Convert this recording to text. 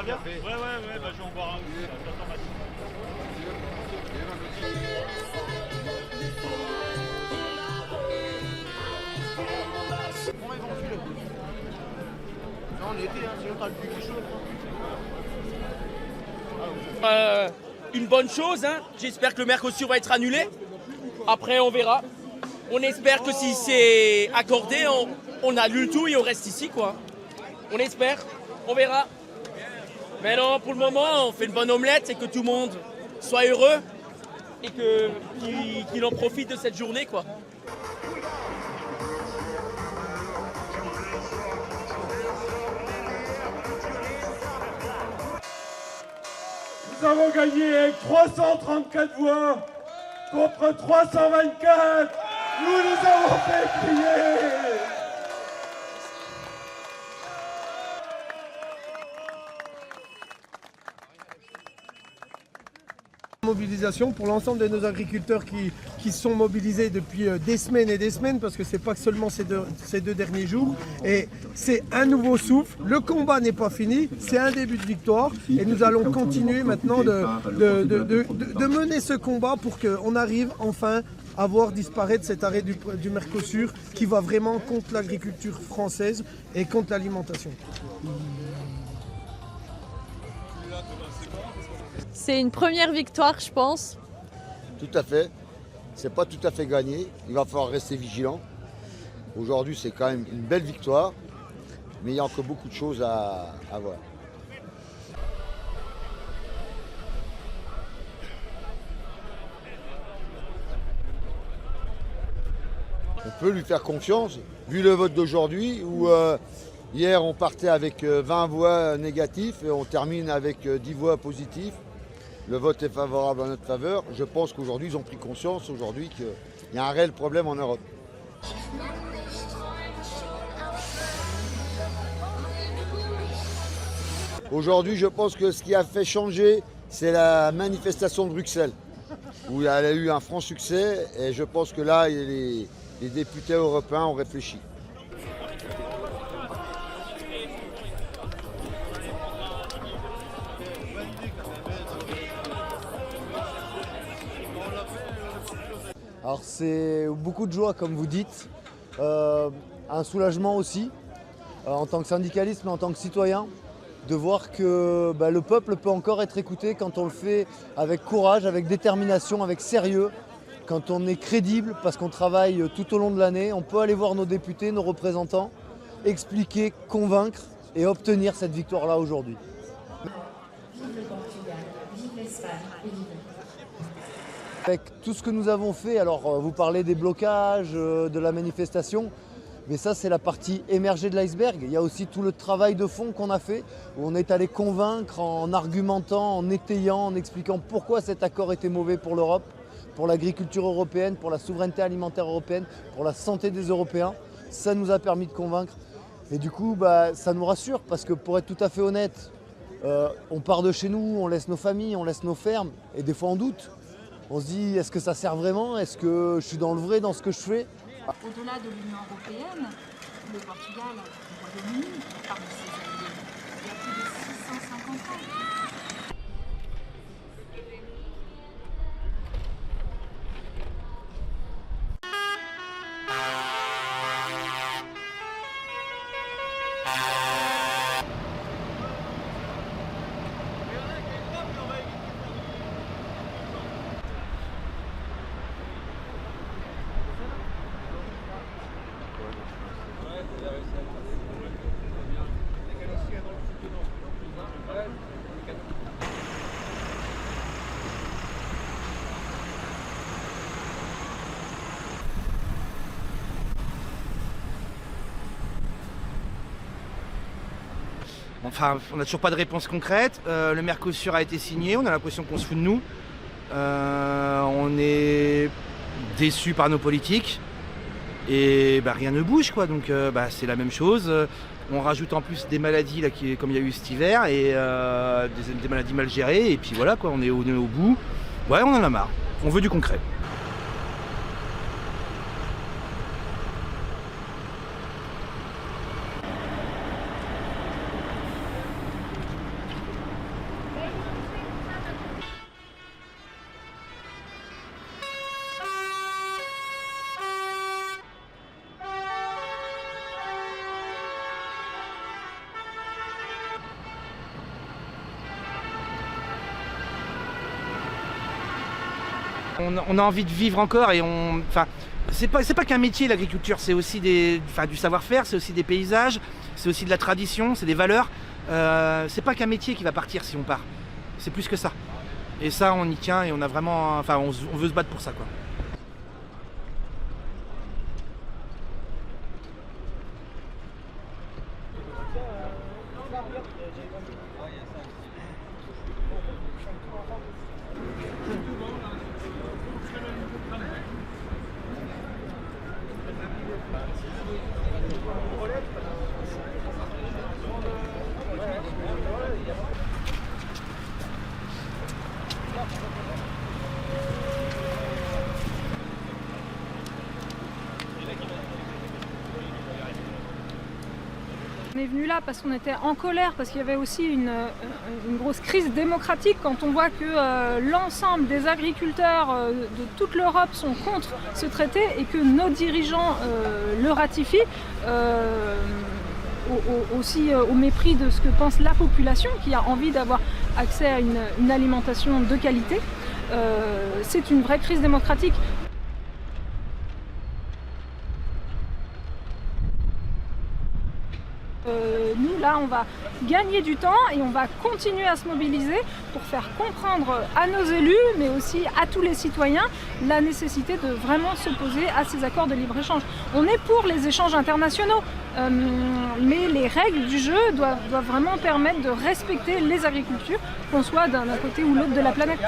bière? Ouais, bah je vais en boire un aussi. J'attends Mathilde. Comment ils vont enfiler? Non, on est été, sinon t'as le cul qui chauffe. Une bonne chose, hein. J'espère que le Mercosur va être annulé. Après, on verra. On espère que si c'est accordé, on annule tout et on reste ici, quoi. On espère. On verra. Mais non, pour le moment, on fait une bonne omelette et que tout le monde soit heureux et qu'il en profite de cette journée, quoi. Nous avons gagné avec 334 voix contre 324. Nous avons fait plier. Mobilisation pour l'ensemble de nos agriculteurs qui sont mobilisés depuis des semaines et des semaines, parce que c'est pas que seulement ces deux derniers jours, et c'est un nouveau souffle. Le combat n'est pas fini, c'est un début de victoire et nous allons continuer maintenant de mener ce combat pour qu'on arrive enfin à voir disparaître cet arrêt du Mercosur qui va vraiment contre l'agriculture française et contre l'alimentation. C'est une première victoire, je pense. Tout à fait. C'est pas tout à fait gagné. Il va falloir rester vigilant. Aujourd'hui, c'est quand même une belle victoire, mais il y a encore beaucoup de choses à voir. On peut lui faire confiance, vu le vote d'aujourd'hui, où hier on partait avec 20 voix négatives et on termine avec 10 voix positives. Le vote est favorable en notre faveur. Je pense qu'aujourd'hui, ils ont pris conscience aujourd'hui qu'il y a un réel problème en Europe. Aujourd'hui, je pense que ce qui a fait changer, c'est la manifestation de Bruxelles, où elle a eu un franc succès. Et je pense que là, les députés européens ont réfléchi. Alors c'est beaucoup de joie comme vous dites, un soulagement aussi en tant que syndicaliste mais en tant que citoyen, de voir que le peuple peut encore être écouté quand on le fait avec courage, avec détermination, avec sérieux, quand on est crédible parce qu'on travaille tout au long de l'année. On peut aller voir nos députés, nos représentants, expliquer, convaincre et obtenir cette victoire-là aujourd'hui. Avec tout ce que nous avons fait, alors vous parlez des blocages, de la manifestation, mais ça c'est la partie émergée de l'iceberg. Il y a aussi tout le travail de fond qu'on a fait, où on est allé convaincre en argumentant, en étayant, en expliquant pourquoi cet accord était mauvais pour l'Europe, pour l'agriculture européenne, pour la souveraineté alimentaire européenne, pour la santé des Européens. Ça nous a permis de convaincre. Et du coup, ça nous rassure, parce que pour être tout à fait honnête, on part de chez nous, on laisse nos familles, on laisse nos fermes, et des fois on doute. On se dit, est-ce que ça sert vraiment? Est-ce que je suis dans le vrai dans ce que je fais? Au-delà de l'Union européenne, le Portugal, le Royaume-Uni, parmi ses alliés, il y a plus de 650 ans. Enfin, on n'a toujours pas de réponse concrète. Le Mercosur a été signé, on a l'impression qu'on se fout de nous. On est déçus par nos politiques. Et rien ne bouge, quoi. Donc c'est la même chose. On rajoute en plus des maladies là, comme il y a eu cet hiver, et des maladies mal gérées. Et puis voilà, quoi, on est au bout. Ouais, on en a marre. On veut du concret. On a envie de vivre encore et c'est pas qu'un métier l'agriculture, c'est aussi du savoir-faire, c'est aussi des paysages, c'est aussi de la tradition, c'est des valeurs. C'est pas qu'un métier qui va partir si on part, c'est plus que ça. Et ça on y tient et on a vraiment, on veut se battre pour ça, quoi. On est venu là parce qu'on était en colère, parce qu'il y avait aussi une grosse crise démocratique quand on voit que l'ensemble des agriculteurs de toute l'Europe sont contre ce traité et que nos dirigeants le ratifient, aussi au mépris de ce que pense la population qui a envie d'avoir accès à une alimentation de qualité. C'est une vraie crise démocratique. Nous, là, on va gagner du temps et on va continuer à se mobiliser pour faire comprendre à nos élus, mais aussi à tous les citoyens, la nécessité de vraiment s'opposer à ces accords de libre-échange. On est pour les échanges internationaux, mais les règles du jeu doivent vraiment permettre de respecter les agricultures, qu'on soit d'un côté ou l'autre de la planète.